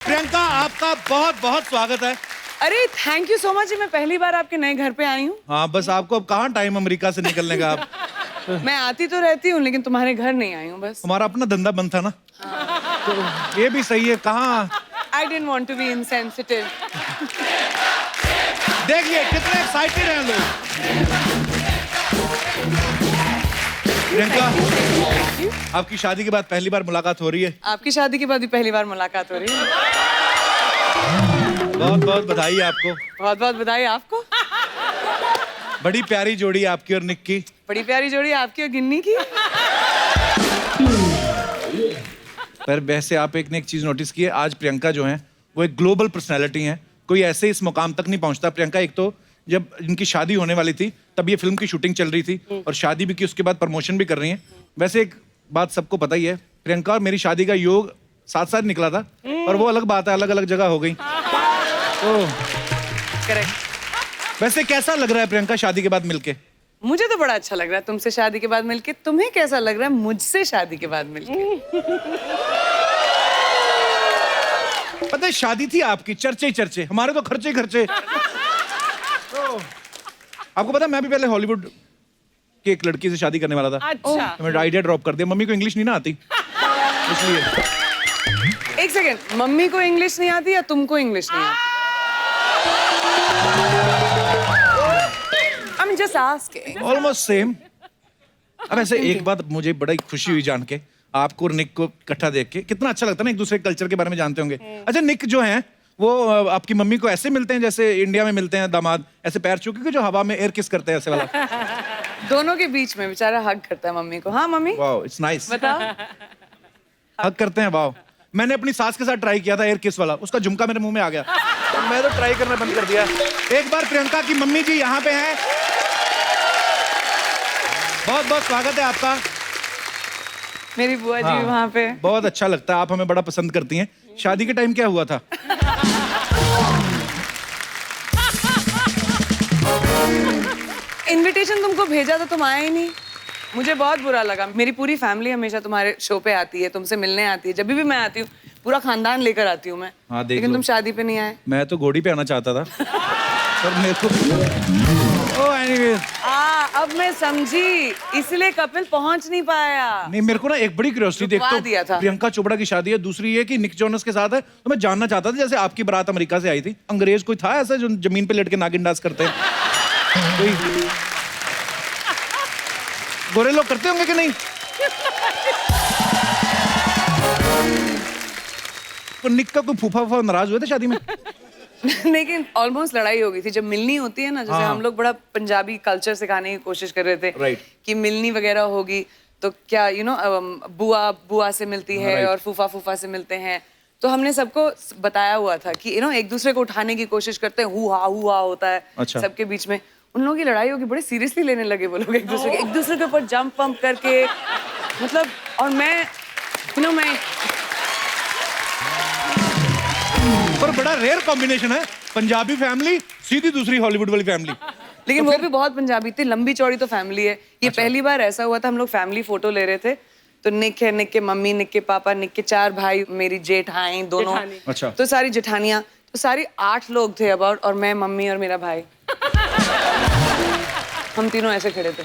प्रियंका, आपका बहुत बहुत स्वागत है। अरे थैंक यू सो मच। मैं पहली बार आपके नए घर पे आई हूँ। हाँ, बस आपको अब कहाँ टाइम अमेरिका से निकलने का। आप मैं आती तो रहती हूँ लेकिन तुम्हारे घर नहीं आई हूँ बस। हमारा अपना धंधा बंद था ना। तो ये भी सही है। कहाँ I didn't want to be insensitive. देखिए कितने एक्साइटेड हैं लोग। प्रियंका, आपकी शादी के बाद पहली बार मुलाकात हो रही है। आपकी शादी के बाद भी पहली बार मुलाकात हो रही है। बहुत बहुत बधाई आपको। बहुत बहुत बधाई आपको। बड़ी प्यारी जोड़ी आपकी और निक की। बड़ी प्यारी जोड़ी आपकी और गिन्नी की। पर वैसे आप एक ने एक चीज नोटिस की है, आज प्रियंका जो है वो एक ग्लोबल पर्सनैलिटी है। कोई ऐसे इस मुकाम तक नहीं पहुंचता। प्रियंका, एक तो जब इनकी शादी होने वाली थी तब ये फिल्म की शूटिंग चल रही थी और शादी भी की, उसके बाद प्रमोशन भी कर रही हैं। वैसे एक बात सबको पता ही है, प्रियंका और मेरी शादी का योग साथ साथ निकला था और वो अलग बात है, अलग अलग जगह हो गई। तो करेक्ट। वैसे कैसा लग रहा है प्रियंका शादी के बाद मिलके? मुझे तो बड़ा अच्छा लग रहा है तुमसे शादी के बाद मिलके। तुम्हें कैसा लग रहा है मुझसे शादी के बाद मिलके? पता है, शादी थी आपकी, चर्चे ही चर्चे, हमारे तो खर्चे ही खर्चे। तो आपको पता है, मैं भी पहले हॉलीवुड की एक लड़की से शादी करने वाला था। अच्छा। तो मैं आइडिया ड्रॉप कर दिया। मम्मी को इंग्लिश नहीं ना आती, इसलिए। एक सेकेंड, मम्मी को इंग्लिश नहीं आती या तुमको इंग्लिश नहीं आती? I'm just asking. Almost same. अब ऐसे एक बात मुझे बड़ी खुशी हुई जान के, आपको और निक को इकट्ठा देख के। कितना अच्छा लगता है ना, एक दूसरे के कल्चर के बारे में जानते होंगे। अच्छा, निक जो है वो आपकी मम्मी को ऐसे मिलते हैं जैसे इंडिया में मिलते हैं दामाद, ऐसे पैर छू के जो हवा में एयर किस करते हैं, ऐसे वाला? दोनों के बीच में बेचारा हग करता है मम्मी को। हाँ मम्मी, वाओ, इट्स नाइस। बताओ। हक करते हैं, वाओ। मैंने अपनी सास के साथ ट्राई किया था एयर किस वाला, उसका झुमका मेरे मुंह में आ गया तो मैं तो ट्राई करना बंद कर दिया। एक बार प्रियंका की मम्मी जी यहाँ पे हैं। बहुत बहुत स्वागत है आपका। मेरी बुआ जी हाँ, वहाँ पे। बहुत अच्छा लगता है, आप हमें बड़ा पसंद करती हैं। शादी के टाइम क्या हुआ था? इनविटेशन तुमको भेजा तो तुम आए ही नहीं। मुझे बहुत बुरा लगा। मेरी पूरी फैमिली हमेशा तुम्हारे शो पे आती है, तुमसे मिलने आती है। जब भी मैं आती हूँ पूरा खानदान लेकर आती हूँ मैं। हाँ, देख लेकिन लो। तुम शादी पे नहीं आए। मैं तो घोड़ी पे आना चाहता था पर मेरे को एनीवेज। अब मैं समझी, इसलिए कपिल पहुंच नहीं पाया। नहीं, मेरे को ना एक बड़ी क्यूरियोसिटी, रुकवा देखो दिया था। प्रियंका चोपड़ा की शादी है, दूसरी ये कि निक जोनस के साथ है। तो मैं जानना चाहता था, जैसे आपकी बारात अमेरिका से आई थी, अंग्रेज कोई था ऐसा जो जमीन पे लेट के नागिन डांस करते हैं? कोई गोरे लोग करते होंगे कि नहीं? तो निक का कोई फूफा नाराज हुए थे शादी में? लेकिन ऑलमोस्ट लड़ाई हो गई थी। जब मिलनी होती है ना, जैसे हाँ। हम लोग बड़ा पंजाबी कल्चर सिखाने की कोशिश कर रहे थे। Right. कि मिलनी वगैरह होगी तो क्या बुआ बुआ से मिलती है Right. और फूफा फूफा से मिलते हैं। तो हमने सबको बताया हुआ था कि एक दूसरे को उठाने की कोशिश करते हैं, हुआ होता है। अच्छा। सबके बीच में उन लोगों की लड़ाई होगी, बड़े सीरियसली लेने लगे वो लोग एक दूसरे के ऊपर जंप पंप करके। मतलब और मैं पर बड़ा रेयर कॉम्बिनेशन है, पंजाबी फैमिली सीधी दूसरी हॉलीवुड वाली फैमिली। लेकिन वो भी बहुत पंजाबी थी, लंबी चौड़ी तो फैमिली है ये। अच्छा। पहली बार ऐसा हुआ था, हम लोग फैमिली फोटो ले रहे थे तो निक है, निक के मम्मी, निक के पापा, निक के 4 भाई, मेरी जेठाई दोनों। अच्छा। तो सारी जेठानियां, तो सारी 8 लोग थे अबाउट, और मैं, मम्मी और मेरा भाई। हम तीनों ऐसे खड़े थे।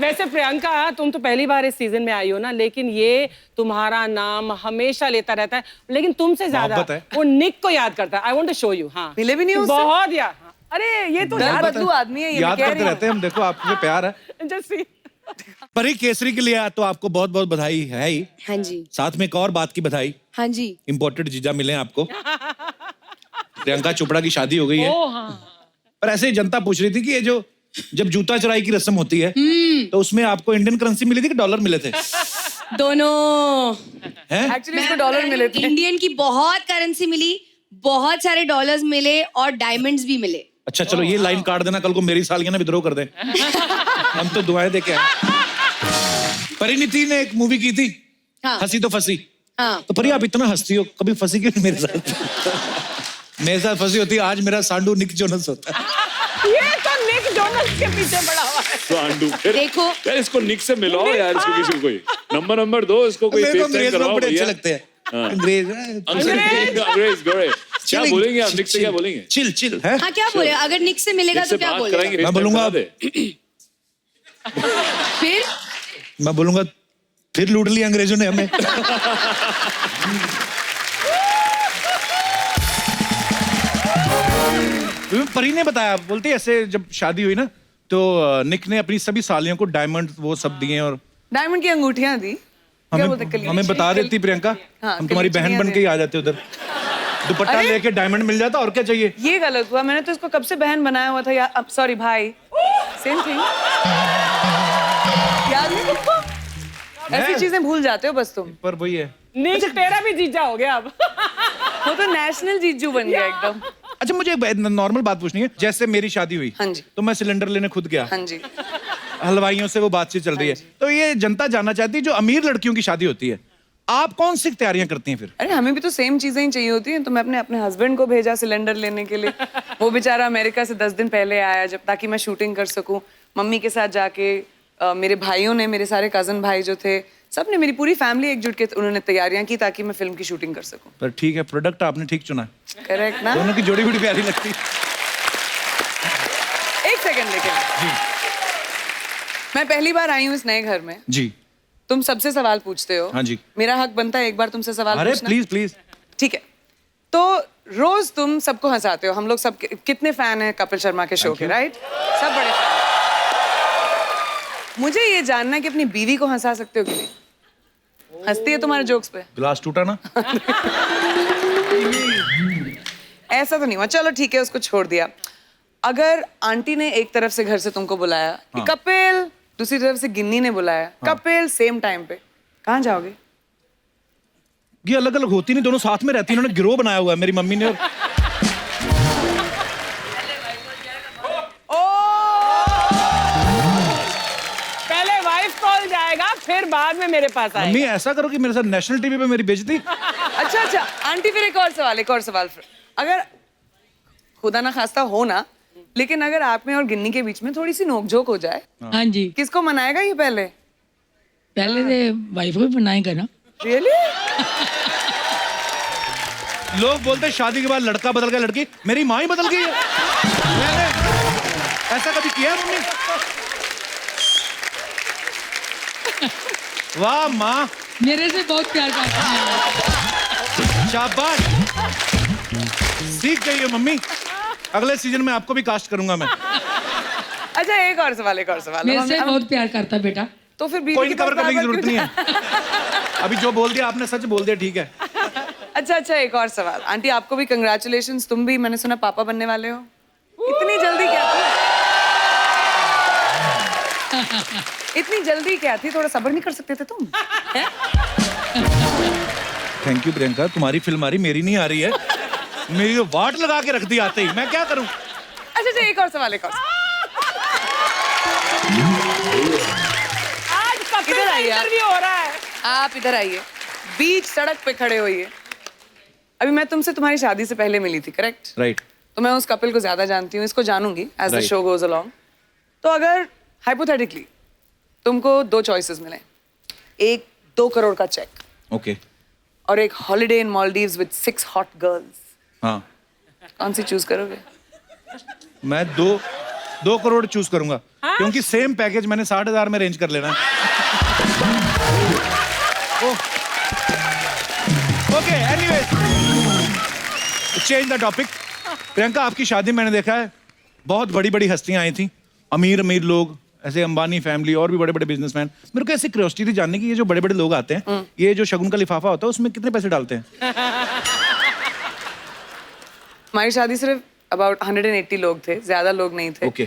वैसे प्रियंका, तुम तो पहली बार इस सीजन में आई हो ना, लेकिन ये तुम्हारा नाम हमेशा लेता रहता है, लेकिन तुमसे ज्यादा मोहब्बत है। वो निक को याद करता है। I want to show you. हाँ, मिले भी नहीं उससे? बहुत याद। अरे ये तो दल बदलू आदमी है ये, मैं याद कह करते रही हूँ। रहते हैं हम, देखो आपसे प्यार है। जैसे परी केसरी के लिए तो आपको बहुत बहुत बधाई है ही। हाँ जी। साथ में एक और बात की बधाई, हाँ जी। इम्पोर्टेड जीजा मिले आपको। प्रियंका चोपड़ा की शादी हो गई है। पर ऐसे ही जनता पूछ रही थी कि ये जो जब जूता चुराई की रस्म होती है तो उसमें आपको इंडियन करेंसी मिली थी कि डॉलर मिले थे? दोनों। हैं? एक्चुअली इसको डॉलर मिले थे। इंडियन की बहुत करेंसी मिली, बहुत सारे डॉलर्स मिले और डायमंड्स भी मिले। अच्छा चलो, ये लाइन काट देना, कल को मेरी सालियां ना विद्रोह कर दें। हम तो दुआएं दे के आए। परिणीति ने एक मूवी की थी, हाँ। हंसी तो फंसी। हाँ। तो परी, आप इतना हंसती हो, कभी फंसी क्यों नहीं मेरे साथ? मेरे साथ फंसी होती, आज मेरा सांडू निक जोनस होता है। ये तो निक जोनस के पीछे पड़ा हुआ है। सांडू, फिर देखो यार इसको निक से मिलाओ यार, इसको किसी को कोई नंबर दो, इसको कोई मेरे को FaceTime अंग्रेज लोग करवाओ बड़े अच्छे भैया। लगते हैं। अंग्रेज अंग्रेज गोरे क्या बोलेंगे आप? निक से क्या बोलेंगे? चिल चिल है। हाँ क्या बोले, अगर निक से मिलेगा तो क्या बोलेगा? मैं बोलूंगा फिर मैं बोलूंगा फिर लूट लिया अंग्रेजों ने हमें। परी ने बताया, बोलती ऐसे जब शादी हुई ना तो निक ने अपनी सभी सालियों को डायमंड वो सब दिए और डायमंड की अंगूठियां दी। क्या बोलते हैं, हमें बता देती प्रियंका, हाँ, हम तुम्हारी बहन बन के ही आ जाते उधर, दुपट्टा अरे! लेके डायमंड मिल जाता और क्या चाहिए। ये गलत हुआ, मैंने तो इसको कब से बहन बनाया हुआ था यार। अब सॉरी भाई, सेम थिंग। याद नहीं तुमको? ऐसी चीजें भूल जाते हो बस तुम। पर वही है। निक तेरा भी जीजा हो गया अब। वो तो नेशनल जीजू बन गया एकदम। अच्छा मुझे एक नॉर्मल बात पूछनी है, जैसे मेरी शादी हुई हाँ जी। तो मैं सिलेंडर लेने खुद गया, हाँ जी। हलवाइयों से वो बातचीत चल रही है, तो ये जनता जानना चाहती है जो अमीर लड़कियों की शादी होती है आप कौन सी तैयारियां करती हैं फिर? अरे हमें भी तो सेम चीजें ही चाहिए होती हैं, तो मैं अपने हस्बैंड को भेजा सिलेंडर लेने के लिए। वो बेचारा अमेरिका से 10 दिन पहले आया जब, ताकि मैं शूटिंग कर सकूं। मम्मी के साथ जाके मेरे भाइयों ने, मेरे सारे कजन भाई जो थे, सब ने, मेरी पूरी फैमिली एकजुट के उन्होंने तैयारियां की ताकि मैं फिल्म की शूटिंग कर सकूं। पर ठीक है, प्रोडक्ट आपने ठीक चुना, करेक्ट ना? दोनों की जोड़ी बड़ी प्यारी लगती। एक सेकंड लेकिन मैं पहली बार आई हूँ इस नए घर में, जी तुम सबसे सवाल पूछते हो। हाँ जी। मेरा हक बनता है एक बार तुमसे सवाल अरे पूछना। Please please. ठीक है, तो रोज तुम सबको हंसाते हो, हम लोग सब कितने फैन हैं कपिल शर्मा के शो के, राइट? सब बड़े फैन। मुझे ये जानना है कि अपनी बीवी को हंसा सकते हो कि नहीं? हंसती है तुम्हारे जोक्स पे? गिलास टूटा ना। ऐसा तो नहीं हुआ, चलो ठीक है, उसको छोड़ दिया। अगर आंटी ने एक तरफ से घर से तुमको बुलाया कि कपिल, दूसरी तरफ से गिन्नी ने बुलाया कपिल, सेम टाइम पे, कहाँ जाओगे? ये अलग अलग होती नहीं, दोनों साथ में रहती, इन्होंने गिरोह बनाया हुआ है मेरी मम्मी ने। और पहले वाइफ कॉल जाएगा, फिर बाद में मेरे पास आएगा। मम्मी ऐसा करो कि मेरे साथ नेशनल टीवी पे मेरी बेइज्जती। अच्छा अच्छा आंटी, फिर एक और सवाल फिर। अगर खुदा ना खास्ता हो ना, लेकिन अगर आप में और गिन्नी के बीच में थोड़ी सी नोकझोंक हो जाए, हाँ जी, किसको मनाएगा ये पहले? पहले तो वाइफ को बनाएगा ना। रियली? लोग बोलते हैं शादी के बाद लड़का बदल गया, लड़की, मेरी माँ ही बदल गई है। मैंने ऐसा कभी किया है मम्मी? वाह माँ, मेरे से बहुत प्यार करता है। शाबाश, सीख गई है मम्मी। अगले सीजन में आपको भी कास्ट करूंगा मैं। अच्छा एक और सवाल। मेरे से बहुत प्यार करता है बेटा। तो फिर बीवी कोई के कवर पास करने की बार-बार जरूरत क्यों नहीं है। अभी जो बोल दिया आपने सच बोल दिया, ठीक है। अच्छा एक और सवाल। आंटी आपको भी कंग्रेचुलेशंस, तुम भी मैंने सुना पापा बनने वाले हो। इतनी जल्दी क्या थी? इतनी जल्दी क्या थी? थोड़ा सब्र नहीं कर सकते थे तुम? थैंक यू प्रियंका, तुम्हारी फिल्म आ रही, मेरी नहीं आ रही है। मेरी तो वाट लगा के रख दी आते ही, मैं क्या करूं? अच्छा एक और सवाल। आज कपिल इधर का आइए आप। इंटरव्यू हो रहा है। आप इधर आइए, बीच सड़क पे खड़े होइए। अभी मैं तुमसे तुम्हारी शादी से पहले मिली थी, करेक्ट? राइट। तो मैं उस कपिल को ज्यादा जानती हूँ, इसको जानूंगी as the Right. Show goes along. तो अगर हाइपोथेटिकली तुमको 2 चॉइसेस मिले, एक 2 करोड़ का चेक ओके। और एक holiday in Maldives with 6 hot girls, हाँ, कौन सी चूज करोगे? मैं 2 करोड़ चूज करूंगा, क्योंकि सेम पैकेज मैंने 60,000 में अरेंज कर लेना। Okay, anyways, change the topic. Priyanka, आपकी शादी मैंने देखा है, बहुत बड़ी बड़ी हस्तियां आई थी, अमीर अमीर लोग, ऐसे अंबानी फैमिली और भी बड़े बड़े बिजनेसमैन। मेरे को ऐसी क्यूरियोसिटी थी जानने की, ये जो बड़े बड़े लोग आते हैं, ये जो शगुन का लिफाफा होता है, उसमें कितने पैसे डालते हैं? हमारी शादी सिर्फ अबाउट 180 लोग थे, ज्यादा लोग नहीं थे। Okay.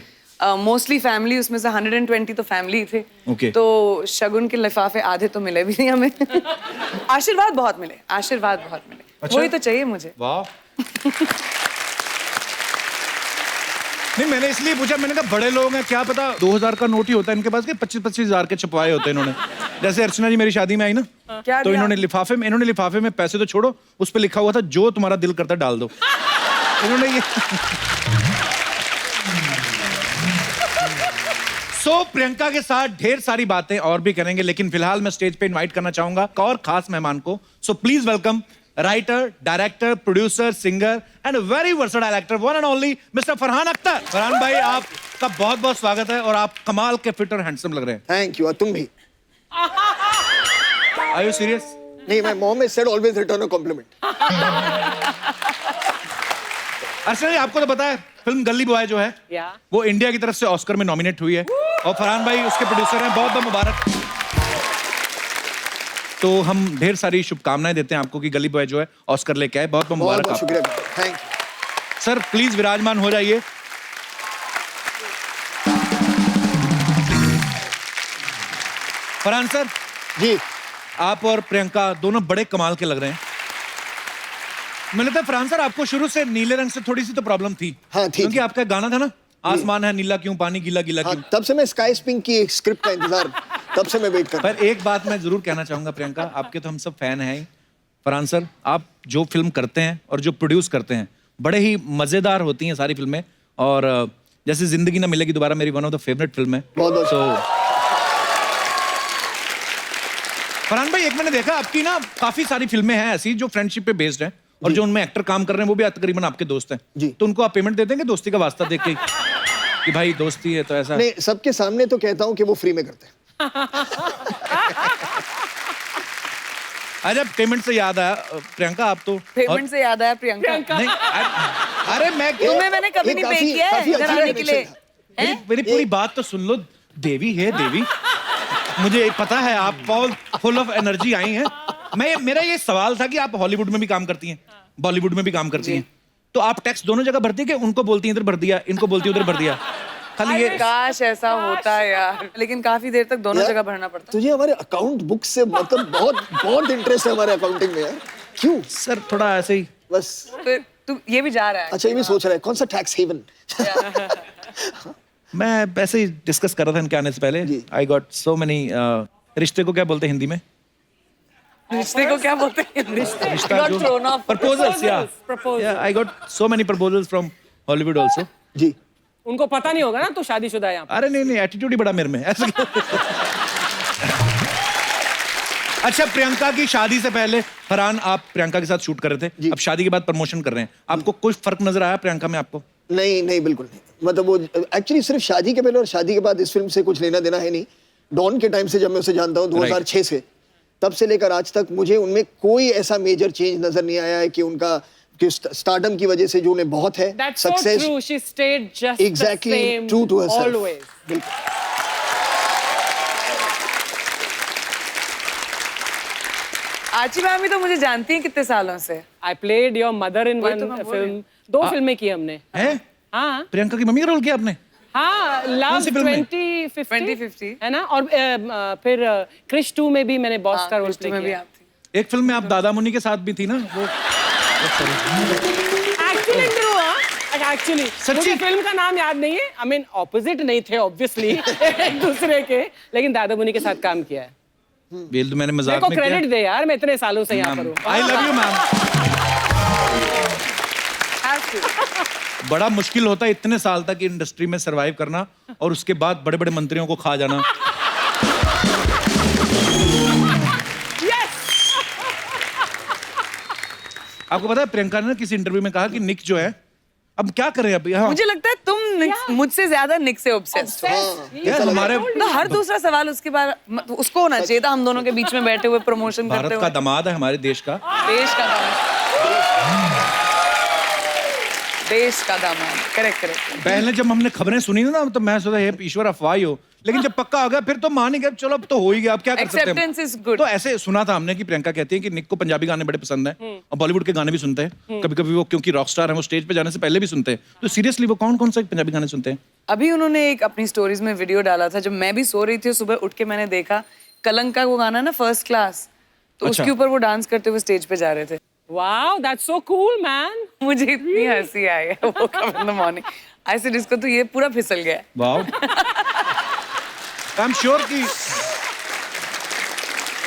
मोस्टली फैमिली, उसमें से 120 तो फैमिली थे। Okay. तो शगुन के लिफाफे आधे तो मिले भी नहीं हमें। आशीर्वाद बहुत मिले। अच्छा? वही तो चाहिए मुझे। वाह। नहीं, मैंने इसलिए पूछा, मैंने कहा बड़े लोग हैं, क्या पता 2000 का नोट ही होता है इनके पास, कि 25-25 हजार के छपवाए होते हैं इन्होंने। जैसे अर्चना जी मेरी शादी में आई ना, क्या तो दिया? इन्होंने लिफाफे में पैसे तो छोड़ो, उस पे लिखा हुआ था जो तुम्हारा दिल करता डाल दो। इन्होंने ये सो प्रियंका के साथ ढेर सारी बातें और भी करेंगे, लेकिन फिलहाल मैं स्टेज पे इनवाइट करना चाहूंगा एक और खास मेहमान को. So please welcome writer, director, producer, singer and very versatile actor, one and only mister Farhan Akhtar. Farhan भाई, आपका बहुत बहुत स्वागत है और आप कमाल के फिट और हैंडसम लग रहे हैं. Thank you. तुम भी. Are you serious? नहीं, my mom has said always return a compliment. Archana ji, आपको तो पता है फिल्म गली बॉय जो है Yeah. वो इंडिया की तरफ से ऑस्कर में नॉमिनेट हुई है और फरहान भाई उसके प्रोड्यूसर हैं. बहुत बहुत मुबारक. तो हम ढेर सारी शुभकामनाएं देते हैं आपको कि गली बॉय जो है ऑस्कर लेके आए. बहुत बहुत बहुत मुबारक बहुत आपको. शुक्रिया. Thank you. सर प्लीज विराजमान हो जाइए. फरहान सर, जी. आप और प्रियंका दोनों बड़े कमाल के लग रहे हैं. मुझे लगता है फरहान सर आपको शुरू से नीले रंग से थोड़ी सी तो प्रॉब्लम थी. हाँ, थी. क्योंकि आपका गाना था ना, आसमान है नीला क्यों, पानी गीला गीला हाँ, क्यों. तब से मैं स्काई स्पिंक की स्क्रिप्ट का इंतजार, तब से मैं वेट कर रहा पर एक बात मैं जरूर कहना चाहूंगा प्रियंका, आपके तो हम सब फैन हैं ही. फरहान सर, आप जो फिल्म करते हैं और जो प्रोड्यूस करते हैं बड़े ही मजेदार होती हैं सारी फिल्में. और जैसे जिंदगी ना मिलेगी दोबारा मेरी one of the favourite film है. बहुत बहुत So, फरहान भाई, एक मैंने देखा आपकी ना काफी सारी फिल्में हैं ऐसी जो फ्रेंडशिप पे बेस्ड हैं और जो उनमें एक्टर काम कर रहे हैं वो भी तकरीबन आपके दोस्त हैं. जी. तो उनको आप पेमेंट देते हैं कि दोस्ती का वास्ता देख के कि भाई दोस्ती है तो ऐसा. नहीं, सबके सामने तो कहता हूँ कि वो फ्री में करते हैं. अच्छा, पेमेंट से याद आया प्रियंका, आप तो पेमेंट से याद आया प्रियंका. नहीं, अरे मैं तुम्हें मैंने कभी ये नहीं पे काफी- किया है काफी इधर अच्छा आने के लिए. connection था. मेरी पूरी बात तो सुन लो. देवी है देवी, मुझे पता है आप बहुत फुल ऑफ एनर्जी आई हैं. मेरा ये सवाल था कि आप हॉलीवुड में भी काम करती हैं, बॉलीवुड में भी काम करती हैं, तो आप टैक्स दोनों जगह भरती हैं कि उनको बोलती हैं इधर भर दिया, इनको बोलती हैं उधर भर दिया? खाली ये काश ऐसा होता है यार, लेकिन काफी देर तक दोनों यार, जगह भरना पड़ता. तुझे हमारे अकाउंट बुक से मतलब बहुत बहुत इंटरेस्ट है हमारे अकाउंटिंग में यार. क्यों? सर थोड़ा ऐसे ही. बस. तो तू ये भी जा रहा है. अच्छा, ये भी सोच रहा है कौन सा टैक्स हेवन. मैं ऐसे ही डिस्कस कर रहा था इनके आने से पहले. जी. I got so many. रिश्ते को क्या बोलते हैं हिंदी में? रिश्ते को क्या बोलते हैं? रिश्ता Got जो thrown off. प्रपोजल्स. या Proposals. I got so many proposals from Hollywood also. जी. उनको पता नहीं होगा ना तू शादीशुदा है यहाँ पे. अरे नहीं नहीं, एटीट्यूड ही बड़ा मेरे में ऐसे. अच्छा, प्रियंका की शादी से पहले फरहान आप प्रियंका के साथ शूट कर रहे थे, जी. अब शादी के बाद प्रमोशन कर रहे हैं. आपको कोई फर्क नजर आया प्रियंका में आपको? नहीं नहीं, बिल्कुल नहीं. मतलब वो एक्चुअली सिर्फ शादी के पहले और शादी के बाद इस फिल्म से कुछ लेना देना है नहीं. डॉन के टाइम से जब मैं उसे जानता हूँ 2006 से, तब से लेकर आज तक मुझे उनमें कोई ऐसा मेजर चेंज नजर नहीं आया है कि उनका स्टारडम की वजह से जो उन्हें बहुत है That's so true. She stayed just Exactly, the same. true to herself. Always. बिल्कुल. आची मामी तो मुझे जानती है कितने सालों से. I played your mother in वही one तो मैं बोल रही film. 2 फिल्में की हमने. हैं? हाँ प्रियंका की मम्मी का रोल किया आपने? हाँ, लव सी फिल्म में? 2050 है ना. और फिर क्रिश 2 में भी मैंने बॉस का रोल प्ले में भी किया. आप थी. एक फिल्म में आप दादा मुनि के साथ भी थी ना वो. एक्चुअली एक्चुअली सच्ची? मुझे फिल्म का नाम याद नहीं है. आई मीन ऑपोजिट नहीं थे ऑब्वियसली एक दूसरे के, लेकिन दादा मुनि के साथ काम किया है. ये तो मैंने मेरे मजाक को में किया. क्रेडिट दे यार, मैं इतने सालों से यहाँ पर हूँ. I love you ma'am. Have to. बड़ा मुश्किल होता है इतने साल तक इंडस्ट्री में सरवाइव करना और उसके बाद बड़े बड़े मंत्रियों को खा जाना. आपको पता है प्रियंका ने किसी इंटरव्यू में कहा कि निक जो है अब क्या करें अब यहाँ. मुझे लगता है तुम मुझसे ज्यादा निक से ऑब्सेस्ड हो. यार हमारे तो हर दूसरा सवाल उसके बाद उसको होना चाहिए था, हम दोनों के बीच में बैठे हुए प्रमोशन करते भारत का हुए. दामाद है हमारे देश का. देश का दामाद. देश का दामाद. Correct correct. पहले जब हमने खबरें सुनी ना तो मैं सोचा हे ईश्वर अफवाह ही हो, लेकिन जब पक्का हो गया फिर तो मान ही गया चलो अब तो हो ही गया, अब क्या कर सकते हैं. Acceptance is good. तो ऐसे सुना था हमने कि प्रियंका कहती है कि निक को पंजाबी गाने बड़े पसंद हैं और बॉलीवुड के गाने भी सुनते हैं कभी कभी. वो क्योंकि रॉक स्टार है, वो स्टेज पे जाने से पहले भी सुनते हैं. तो सीरियसली वो कौन कौन से पंजाबी गाने सुनते हैं? अभी उन्होंने एक अपनी स्टोरीज में वीडियो डाला था, जब मैं भी सो रही थी सुबह उठ के मैंने देखा कलंक का वो गाना ना फर्स्ट क्लास, तो अच्छा. उसके ऊपर वो डांस करते हुए स्टेज पे जा रहे थे. Wow, that's so cool, man. मुझे इतनी हंसी आई है वो कब इन द मॉर्निंग. ऐसे डिस्को तो ये पूरा फिसल गया. वाओ. आई एम श्योर कि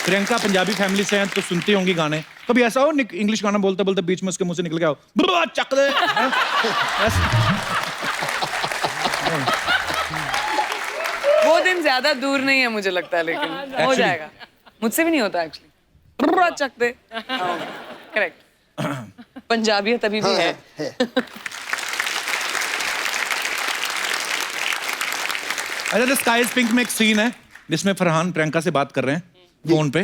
प्रियंका पंजाबी फैमिली से हैं तो सुनती होंगी गाने. कभी ऐसा हो निक इंग्लिश गाना बोलते बोलते बीच में उसके मुंह से निकल गया हो ब्रा चक दे. वो दिन ज्यादा दूर नहीं है मुझे लगता है, लेकिन हो जाएगा। मुझसे भी नहीं होता एक्चुअली। चक दे। करेक्ट। पंजाबियत अभी भी है। अच्छा, द स्काई इज पिंक में एक सीन है जिसमें फरहान प्रियंका से बात कर रहे हैं फोन पे,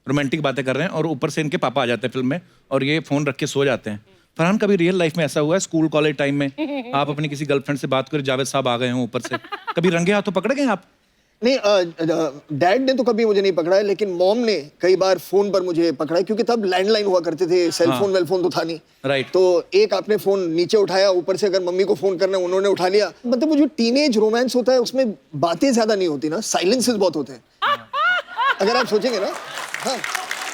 रोमांटिक बातें कर रहे हैं, और ऊपर से इनके पापा आ जाते हैं फिल्म में और ये फोन रख के सो जाते हैं। फरहान, कभी रियल लाइफ में ऐसा हुआ है, स्कूल कॉलेज टाइम में आप अपनी किसी गर्लफ्रेंड से बात कर, जावेद साहब आ गए हों ऊपर से, कभी रंगे हाथों पकड़ गए आप? नहीं, डैड ने तो कभी मुझे नहीं पकड़ा है, लेकिन मॉम ने कई बार फोन पर मुझे पकड़ा है, क्योंकि तब लैंडलाइन हुआ करते थे, सेल फोन वेलफोन तो था नहीं। राइट। तो एक आपने फोन नीचे उठाया, ऊपर से अगर मम्मी को फोन करना है उन्होंने उठा लिया। मतलब वो जो टीनेज रोमांस होता है उसमें बातें ज्यादा नहीं होती ना, साइलेंसेस बहुत होते हैं अगर आप सोचेंगे ना। हाँ,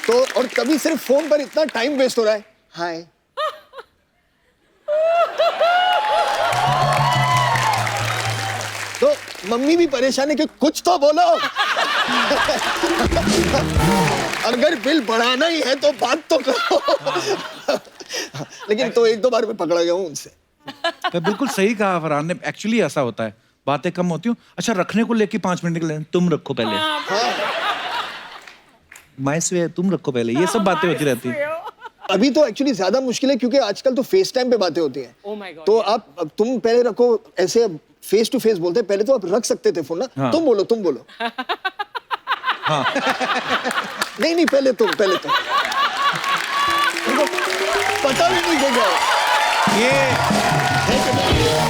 तो और कभी सिर्फ फोन पर इतना टाइम वेस्ट हो रहा है। हाय, तो मम्मी भी परेशान है कि कुछ तो बोलो अगर बिल बढ़ाना ही है तो बात तो करो। लेकिन तो एक दो बार मैं पकड़ा गया हूँ उनसे। तो बिल्कुल सही कहा फरहान ने, एक्चुअली ऐसा होता है, बातें कम होती हूँ। अच्छा, रखने को लेके 5 मिनट निकले, तुम रखो पहले, माय स्वे तुम रखो पहले, ये सब बातें होती रहती हैं। अभी तो एक्चुअली ज्यादा मुश्किल है, क्योंकि आजकल तो फेस टाइम पे बातें होती हैं। Oh my God, तो आप तुम पहले रखो, ऐसे फेस टू फेस बोलते हैं, पहले तो आप रख सकते थे फोन ना। हाँ। तुम बोलो हाँ। नहीं पहले तुम पता भी नहीं चलेगा।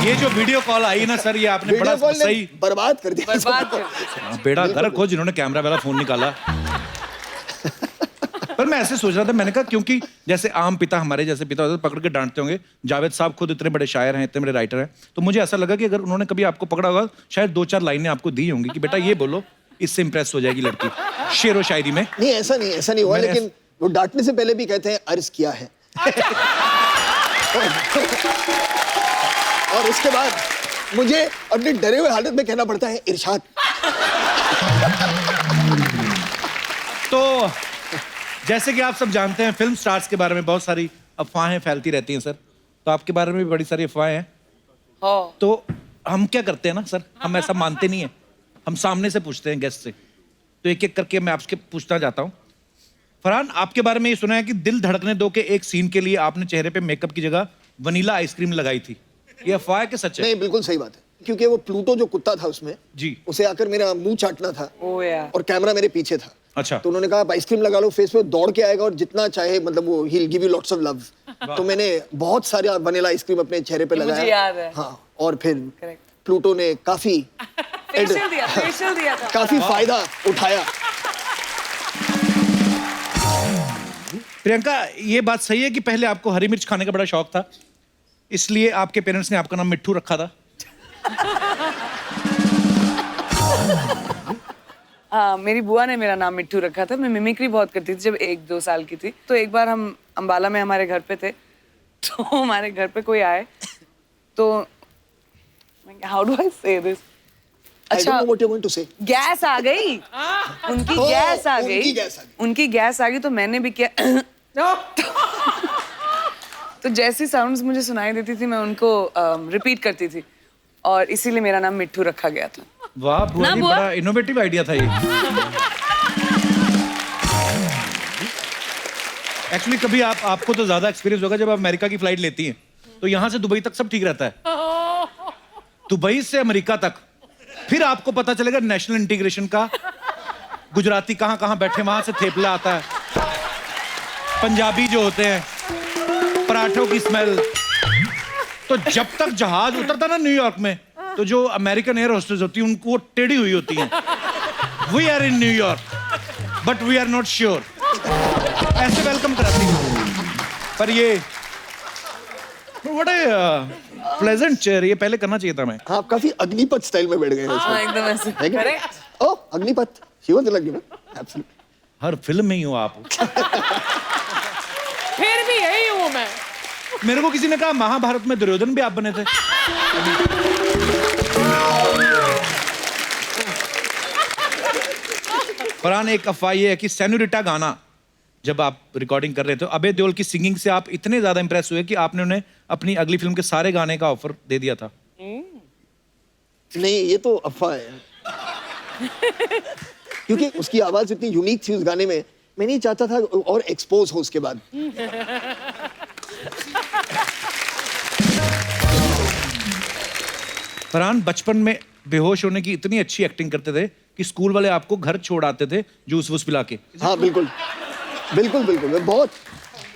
ये जो वीडियो कॉल आई ना सर, ये आपने बड़ा वीडियो कॉल ने सही बर्बाद कर दिया। बर्बाद कर दिया। बेड़ा गर्क हो जिन्होंने कैमरा वाला फोन निकाला। पर मैं ऐसे सोच रहा था, मैंने कहा क्योंकि जैसे आम पिता, हमारे जैसे पिता होते पकड़ के डांटते होंगे, जावेद साहब खुद इतने बड़े शायर हैं, इतने बड़े राइटर हैं, तो मुझे ऐसा लगा कि अगर उन्होंने कभी आपको पकड़ा होगा, शायद 2-4 लाइनें आपको दी होंगी कि बेटा ये बोलो, इससे इंप्रेस हो जाएगी लड़की, शेरो शायरी में। नहीं, ऐसा नहीं हुआ, लेकिन वो डांटने से पहले भी कहते हैं अर्ज किया है। और उसके बाद मुझे अपने डरे हुए हालत में कहना पड़ता है इरशाद। तो जैसे कि आप सब जानते हैं, फिल्म स्टार्स के बारे में बहुत सारी अफवाहें फैलती रहती हैं सर, तो आपके बारे में भी बड़ी सारी अफवाहें हैं। हाँ। तो हम क्या करते हैं ना सर, हम ऐसा मानते नहीं है, हम सामने से पूछते हैं गेस्ट से। तो एक एक करके मैं आपसे पूछना चाहता हूँ। फरहान, आपके बारे में ये सुना है कि दिल धड़कने दो के एक सीन के लिए आपने चेहरे पे मेकअप की जगह वनीला आइसक्रीम लगाई थी, ये अफवाह है कि सच है? नहीं, बिल्कुल सही बात है, क्योंकि वो प्लूटो जो कुत्ता था उसमें जी, उसे आकर मेरा मुंह चाटना था। ओ यार। और कैमरा मेरे पीछे था। अच्छा। तो उन्होंने कहा आप आइसक्रीम लगा लो फेस पे, दौड़ के आएगा और जितना चाहे, मतलब वो he will give you lots of love. तो मैंने बहुत सारे वनीला आइसक्रीम अपने चेहरे पे लगाया। मुझे याद है। हाँ, और फिर Correct. प्लूटो ने काफी फेशियल दिया था। काफी फायदा उठाया। प्रियंका, ये बात सही है कि पहले आपको हरी मिर्च खाने का बड़ा शौक था, इसलिए आपके पेरेंट्स ने आपका नाम मिट्ठू रखा था? हाँ, मेरी बुआ ने मेरा नाम मिट्ठू रखा था। मैं मिमिक्री बहुत करती थी जब 1-2 साल की थी। तो एक बार हम अंबाला में हमारे घर पे थे, तो हमारे घर पे कोई आए, तो how do I say this, I don't know what you're going to say. Gas आ गई, उनकी Oh, गैस आ उनकी गई, गैस आ गई। उनकी गैस आ गई, तो मैंने भी किया। तो जैसी साउंड्स मुझे सुनाई देती थी मैं उनको रिपीट करती थी, और इसीलिए मेरा नाम मिट्ठू रखा गया था। वाह बुआ ना जी, बुआ? बड़ा इनोवेटिव आइडिया था ये। एक्चुअली कभी आपको तो ज्यादा एक्सपीरियंस होगा, जब आप अमेरिका की फ्लाइट लेती हैं तो यहाँ से दुबई तक सब ठीक रहता है, दुबई से अमेरिका तक फिर आपको पता चलेगा नेशनल इंटीग्रेशन का, गुजराती कहाँ कहाँ बैठे, वहां से थेपला आता है, पंजाबी जो होते हैं पराठों की स्मेल। तो जब तक जहाज उतरता ना न्यूयॉर्क में, तो जो अमेरिकन एयर होस्टेस होती है उनको वो टेढ़ी हुई होती हैं, we are in New York but we are not sure, ऐसे वेलकम कराती हैं। पर ये व्हाट ए प्लेजेंट चेयर, ये पहले करना चाहिए था मैं। हाँ, आप काफी अग्निपथ स्टाइल में बैठ गए हैं हाँ, इसमें। एकदम ऐसे। है क्या? Correct. Oh, Agneepath, she was like, you know, absolutely. हर फिल्म में ही हो आप। फिर भी यही हूँ मैं। मेरे को किसी ने कहा महाभारत में दुर्योधन भी आप बने थे। फरहान, एक अफवाह ये है कि सेनोरिटा गाना जब आप रिकॉर्डिंग कर रहे थे, अभय देओल की सिंगिंग से आप इतने ज्यादा इंप्रेस हुए कि आपने उन्हें अपनी अगली फिल्म के सारे गाने का ऑफर दे दिया था। नहीं, ये तो अफवाह है। क्योंकि उसकी आवाज इतनी यूनिक थी उस गाने में, मैं नहीं चाहता था और एक्सपोज हो उसके बाद। फरहान बचपन में बेहोश होने की इतनी अच्छी एक्टिंग करते थे कि स्कूल वाले आपको घर छोड़ आते थे जूस वूस पिला के। हाँ बिल्कुल बिल्कुल बिल्कुल, मैं बहुत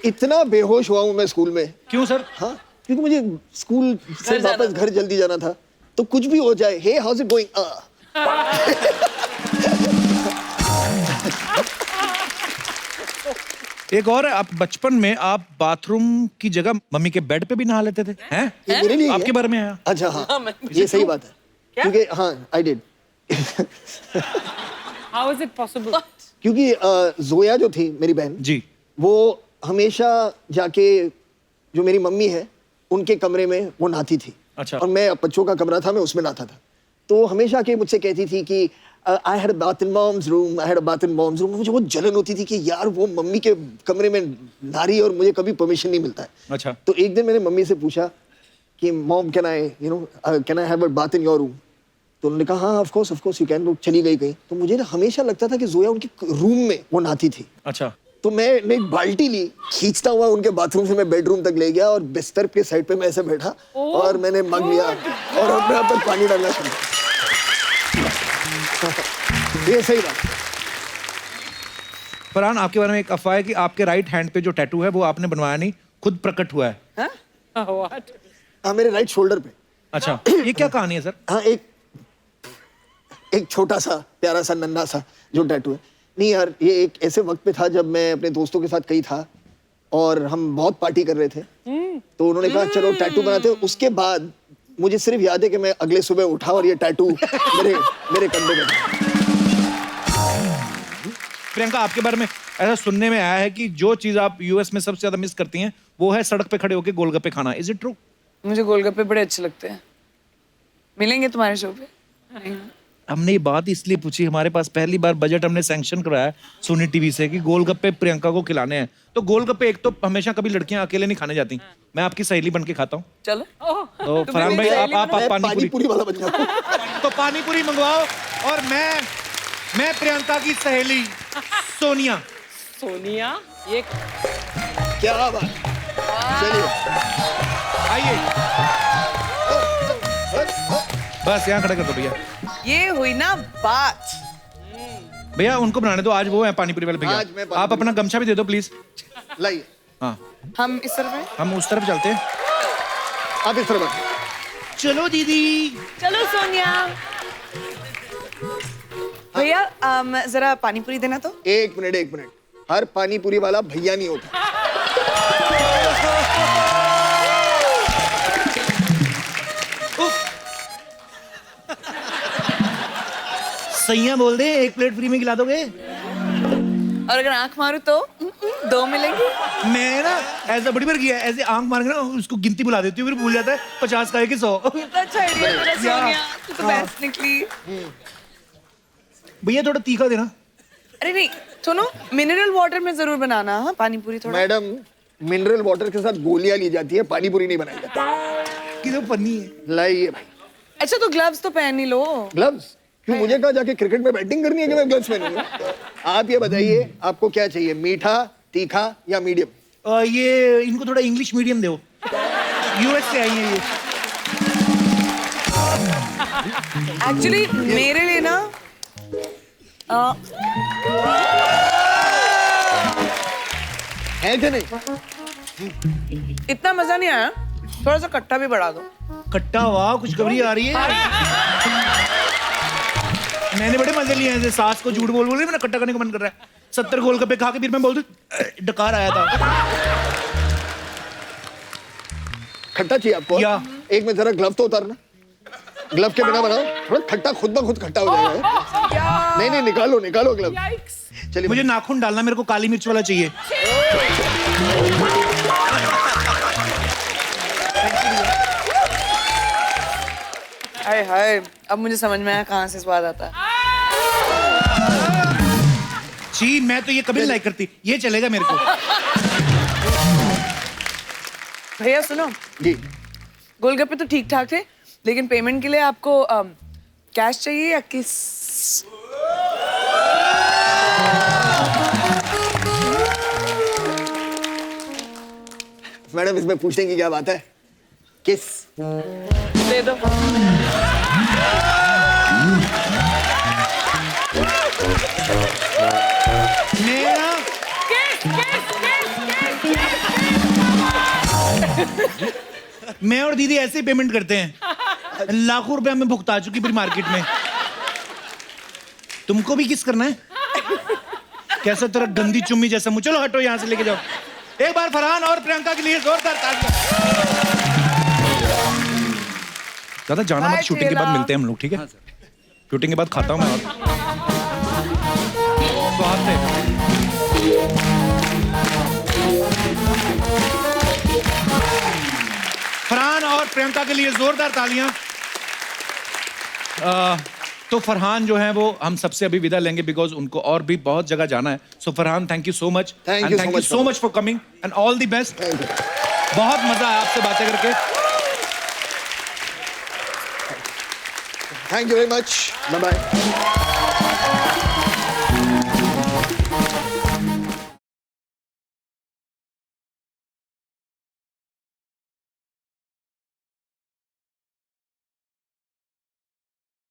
इतना बेहोश हुआ हूँ मैं स्कूल में। क्यों सर? हाँ, क्योंकि मुझे स्कूल से वापस घर जल्दी जाना था, तो कुछ भी हो जाए, हे हाउस इट गोइंग, एक और है, आप बचपन में आप बाथरूम की जगह मम्मी के बेड पे भी नहा लेते थे हैं? ये मेरे लिए आपके बारे में आया? अच्छा हाँ, ये सही बात है, क्योंकि हाँ I did. How is it possible? क्योंकि जोया जो थी मेरी बहन जी। वो हमेशा जाके जो मेरी मम्मी है उनके कमरे में वो नहाती थी। अच्छा। और मैं बच्चों का कमरा था, मैं उसमें नहाता था, तो हमेशा के मुझसे कहती थी कि I had a bath in mom's room, I had a bath in mom's room. मुझे बहुत जलन होती थी कि यार वो मम्मी के कमरे में नहा रही है और मुझे कभी परमिशन नहीं मिलता है। अच्छा। तो एक दिन मैंने मम्मी से पूछा कि mom can I can I have a bath in your room? तो उन्होंने कहा हाँ ऑफ कोर्स यू कैन। वो चली गई कहीं, तो मुझे ना हमेशा लगता था कि जोया उनके रूम में वो नहाती थी। अच्छा। तो मैंने एक बाल्टी ली, खींचता हुआ उनके बाथरूम से मैं बेडरूम तक ले गया और बिस्तर के साइड पे मैं ऐसे बैठा और मैंने मग लिया और अपने आप पर पानी डालना शुरू किया। ये सही बात। फरहान आपके बारे में एक अफवाह है कि आपके राइट हैंड पे जो टैटू है वो आपने बनवाया नहीं, खुद प्रकट हुआ है। What? हाँ मेरे राइट शोल्डर पे। अच्छा, ये क्या कहानी है सर? हाँ एक छोटा सा प्यारा सा नन्हा सा जो टैटू है। नहीं यार, ये एक ऐसे वक्त पे था जब मैं अपने दोस्तों के साथ कहीं था और हम बहुत पार्टी कर रहे थे, तो उन्होंने कहा चलो टैटू बनाते हैं। उसके बाद मुझे सिर्फ याद है कि मैं अगले सुबह उठा और ये टैटू मेरे कंधे पे था। प्रियंका आपके बारे में ऐसा सुनने में आया है कि जो चीज आप यूएस में सबसे ज्यादा मिस करती हैं वो है सड़क पे खड़े होकर गोलगप्पे खाना। Is it true? मुझे गोलगप्पे बड़े अच्छे लगते हैं। मिलेंगे तुम्हारे शो पे? हमने ये बात इसलिए पूछी, हमारे पास पहली बार बजट हमने सैंक्शन कराया सोनी टीवी से कि गोलगप्पे प्रियंका को खिलाने हैं। तो गोलगप्पे एक तो हमेशा कभी लड़कियां अकेले नहीं खाने जाती, मैं आपकी सहेली बन के खाता हूँ। चलो। तो फरहान भाई आप मैं पानी पूरी वाला बन जाऊँ। तो पानी पूरी मंगवाओ और मैं प्रियंका की सहेली सोनिया। सोनिया, ये क्या बात। चलिए आइए बस यहाँ खड़े कर दो भैया। ये हुई ना बात। भैया उनको बनाने दो, आज वो है पानी पूरी वाले भैया। आज मैं पानी आप अपना गमछा भी दे दो प्लीज। लाइए, हाँ हम इस तरफ हैं? हम उस तरफ चलते हैं। आप इस तरफ आइए। चलो दीदी। चलो सोनिया। भैया जरा पानी पूरी देना तो। एक मिनट, हर पानी पूरी वाला भैया नहीं होता। सैया बोल दे, एक प्लेट फ्री में खिला दोगे? और अगर आंख मारूं तो 2 मिलेंगे। मैं ना ऐसा बड़ी बार किया, ऐसे आंख मार के ना उसको गिनती बुला देती हूँ, फिर भूल जाता है 50 का है कि 100। कितना अच्छा आइडिया तेरा सोनिया, तू तो बेस्ट निकली। भैया थोड़ा तीखा देना। अरे नहीं सुनो, मिनरल वाटर में जरूर बनाना। हाँ पानी पूरी थोड़ा। मैडम, मिनरल वाटर के साथ गोलियां ली जाती है, पानी पूरी नहीं बनाई जाती। कि तो पन्नी है। लाइए भाई। अच्छा तो ग्लव्स तो पहन ही लो। ग्लव्स क्यों? मुझे कहा जाके क्रिकेट में बैटिंग करनी है कि मैं ग्लव्स पहनूंगा? आप ये बताइए आपको क्या चाहिए, मीठा, तीखा या मीडियम? ये इनको थोड़ा इंग्लिश मीडियम दो, यूएस से आई है ये। एक्चुअली मेरे लिए ना है कि नहीं? इतना मजा नहीं आया, थोड़ा सा खट्टा भी बढ़ा दो। खट्टा, वाह कुछ खबरी आ रही है। मैंने बड़े मजे लिए हैं, सास को झूठ बोल बोल मेरा खट्टा करने का मन कर रहा है। 70 गोलगप्पे खा के फिर मैं बोल दूं डकार आया था। खट्टा चाहिए आपको? या। एक में जरा ग्लव तो उतारना, ग्लव के बिना बनाओ, थोड़ा खट्टा खुद ब खुद खट्टा हो जाएगा। नहीं निकालो ग्लव। चलिए मुझे नाखून डालना, मेरे को काली मिर्च वाला चाहिए। हाय हाय, अब मुझे समझ में आया कहाँ से स्वाद आता है। जी मैं तो ये कभी नहीं लाइक करती, ये चलेगा मेरे को। भैया सुनो जी, गोलगप्पे तो ठीक ठाक थे, लेकिन पेमेंट के लिए आपको कैश चाहिए या किस मैडम इसमें पूछने की क्या बात है? किस? दे दो। मेरा मैं और दीदी ऐसे ही पेमेंट करते हैं, लाखों रुपए हमें भुगता चुकी पूरी मार्केट में। तुमको भी किस करना है? कैसा तेरा गंदी चुम्मी जैसा मुंह। चलो हटो यहाँ से, लेके जाओ। एक बार फरहान और प्रियंका के लिए जोरदार तालियां। दादा जाना मत, शूटिंग के बाद मिलते हैं हम लोग, ठीक है? शूटिंग के बाद खाता हूँ मैं। और स्वाद है। फरहान और प्रियंका के लिए जोरदार तालियां। तो फरहान जो है वो हम सबसे अभी विदा लेंगे, बिकॉज उनको और भी बहुत जगह जाना है। So Farhan, thank you so much, Thank you so much for coming and all the best. बहुत मजा आया आपसे बातें करके। Thank you very much, bye bye.